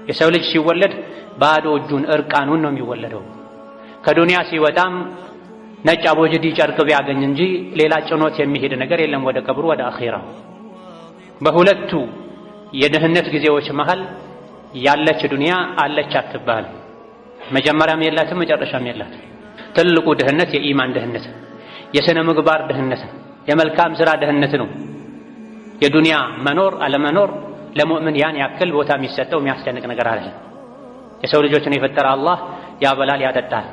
የሰው ልጅ ሲወለድ ባዶ እጁን እርቃኑን ነው የሚወለደው። ከዱንያ ሲወጣም ነጭ አቦጅዲ ጨርቅ ቢያገኝ እንጂ ሌላ ጭኖት የሚሄድ ነገር የለም ወደ ቀብሩ ወደ አኺራ። በሁለቱ የድህነት ጊዜዎች መሃል ያለች ዱንያ አለች አትባል። መጀመሪያም የላትም መጨረሻም የላትም። ትልቁ ድህነት የኢማን ድህነት፣ የሥነ ምግባር ድህነት፣ የመልካም ሥራ ድህነት ነው። የዱንያ መኖር አለመኖር ለሙእምን ያን ያክል ቦታ የሚሰጠው የሚያስደንቅ ነገር አለ። የሰው ልጆችን የፈጠረ አላህ ያበላል ያጠጣል።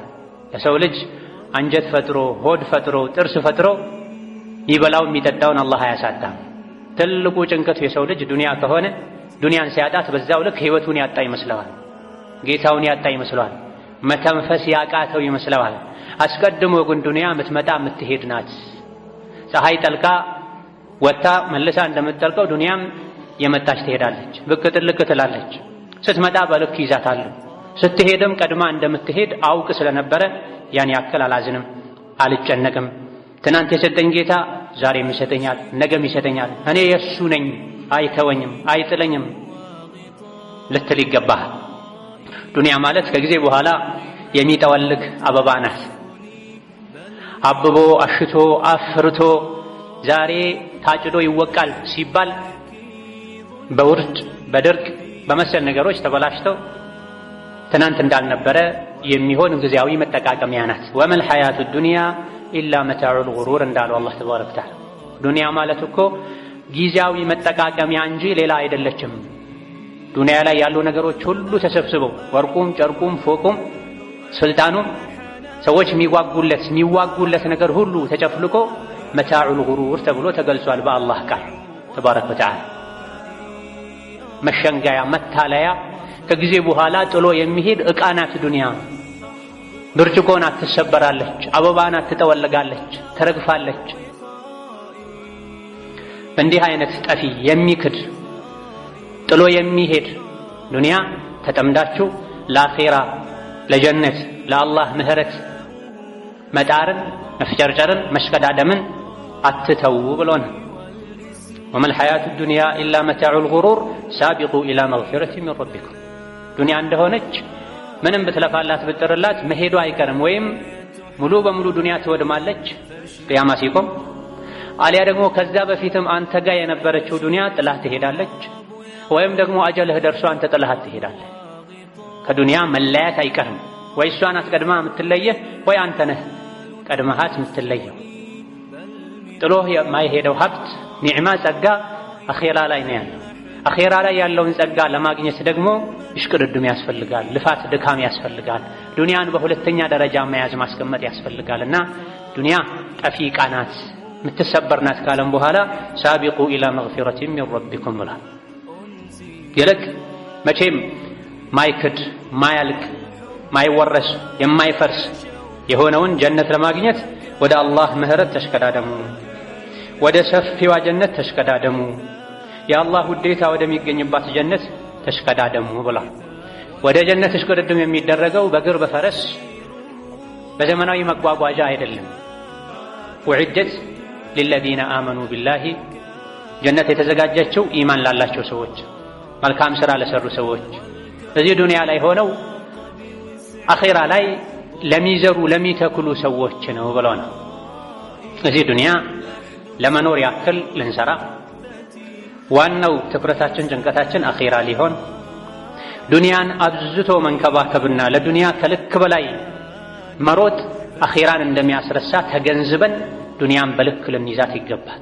የሰው ልጅ አንጀት ፈጥሮ ሆድ ፈጥሮ ጥርስ ፈጥሮ ይበላው የሚጠጣውን አላህ አያሳጣም። ትልቁ ጭንቀቱ የሰው ልጅ ዱንያ ከሆነ ዱንያን ሲያጣት በዛው ልክ ህይወቱን ያጣ ይመስለዋል፣ ጌታውን ያጣ ይመስለዋል፣ መተንፈስ ያቃተው ይመስለዋል። አስቀድሞ ግን ዱንያ የምትመጣ የምትሄድ ናት። ፀሐይ ጠልቃ ወጣ መልሳ እንደምትጠልቀው ዱንያም የመጣች ትሄዳለች፣ ብቅ ጥልቅ ትላለች። ስትመጣ በልክ ይዛታል፣ ስትሄድም ቀድማ እንደምትሄድ አውቅ ስለነበረ ያን ያክል አላዝንም፣ አልጨነቅም። ትናንት የሰጠኝ ጌታ ዛሬም ይሰጠኛል፣ ነገም ይሰጠኛል፣ እኔ የእሱ ነኝ፣ አይተወኝም፣ አይጥለኝም ልትል ይገባሃል። ዱንያ ማለት ከጊዜ በኋላ የሚጠወልግ አበባ ናት። አብቦ አሽቶ አፍርቶ ዛሬ ታጭዶ ይወቃል ሲባል በውርድ በድርቅ በመሰል ነገሮች ተበላሽተው ትናንት እንዳልነበረ የሚሆን ጊዜያዊ መጠቃቀሚያ ናት። ወመል ሐያቱ ዱንያ ኢላ መታዑል ጉሩር እንዳለው አላህ ተባረከ ወተዓላ። ዱንያ ማለት እኮ ጊዜያዊ መጠቃቀሚያ እንጂ ሌላ አይደለችም። ዱንያ ላይ ያሉ ነገሮች ሁሉ ተሰብስበው ወርቁም፣ ጨርቁም፣ ፎቁም፣ ስልጣኑም ሰዎች የሚዋጉለት ነገር ሁሉ ተጨፍልቆ መታዑል ጉሩር ተብሎ ተገልጿል በአላህ ቃል ተባረከ ወተዓላ። መሸንጋያ መታለያ ከጊዜ በኋላ ጥሎ የሚሄድ ዕቃ ናት ዱንያ። ብርጭቆ ናት ትሰበራለች፣ አበባ ናት ትጠወልጋለች፣ ተረግፋለች። በእንዲህ አይነት ጠፊ የሚክድ ጥሎ የሚሄድ ዱንያ ተጠምዳችሁ ለአኼራ ለጀነት ለአላህ ምህረት መጣርን መፍጨርጨርን መሽቀዳደምን አትተው ብሎና ወመል ሐያቱ ዱንያ ኢላ መታዑል ጉሩር ሳቢቁ ኢላ መግፊረቲ ሚን ረቢኩም። ዱንያ እንደሆነች ምንም ብትለፋላት ብትጥርላት መሄዱ አይቀርም። ወይም ሙሉ በሙሉ ዱንያ ትወድማለች ቅያማ ሲቆም፣ አሊያ ደግሞ ከዛ በፊትም አንተ ጋር የነበረችው ዱንያ ጥላህ ትሄዳለች። ወይም ደግሞ አጀልህ ደርሶ አንተ ጥላሃት ትሄዳለህ። ከዱንያ መለያት አይቀርም። ወይ እሷ ናት ቀድማ የምትለየህ ወይ አንተ ነህ ቀድመሃት የምትለየው። ጥሎህ የማይሄደው ሀብት ኒዕማ ጸጋ አኼራ ላይ ነው ያለው። አኼራ ላይ ያለውን ጸጋ ለማግኘት ደግሞ እሽቅድድም ያስፈልጋል፣ ልፋት ድካም ያስፈልጋል። ዱንያን በሁለተኛ ደረጃ መያዝ ማስቀመጥ ያስፈልጋልና ዱንያ ጠፊ ዕቃ ናት፣ የምትሰበር ናት ካለም በኋላ ሳቢቁ ኢላ መግፊረቲ ሚን ረቢኩም ብሏል። ይልቅ መቼም ማይክድ ማያልቅ ማይወረስ የማይፈርስ የሆነውን ጀነት ለማግኘት ወደ አላህ ምህረት ተሽቀዳደሙ፣ ወደ ሰፊዋ ጀነት ተሽቀዳደሙ፣ የአላህ ውዴታ ወደሚገኝባት ጀነት ተሽቀዳደሙ ብሏል። ወደ ጀነት እሽቅድድም የሚደረገው በእግር በፈረስ በዘመናዊ መጓጓዣ አይደለም። ወዕደት ሊለዚነ አመኑ ቢላሂ፣ ጀነት የተዘጋጀችው ኢማን ላላቸው ሰዎች፣ መልካም ሥራ ለሰሩ ሰዎች እዚህ ዱንያ ላይ ሆነው አኼራ ላይ ለሚዘሩ ለሚተክሉ ሰዎች ነው ብለው ነው። እዚህ ዱንያ ለመኖር ያክል ልንሰራ፣ ዋናው ትኩረታችን ጭንቀታችን አኼራ ሊሆን፣ ዱንያን አብዝቶ መንከባከብና ለዱንያ ከልክ በላይ መሮጥ አኼራን እንደሚያስረሳ ተገንዝበን ዱንያን በልክ ልንይዛት ይገባል።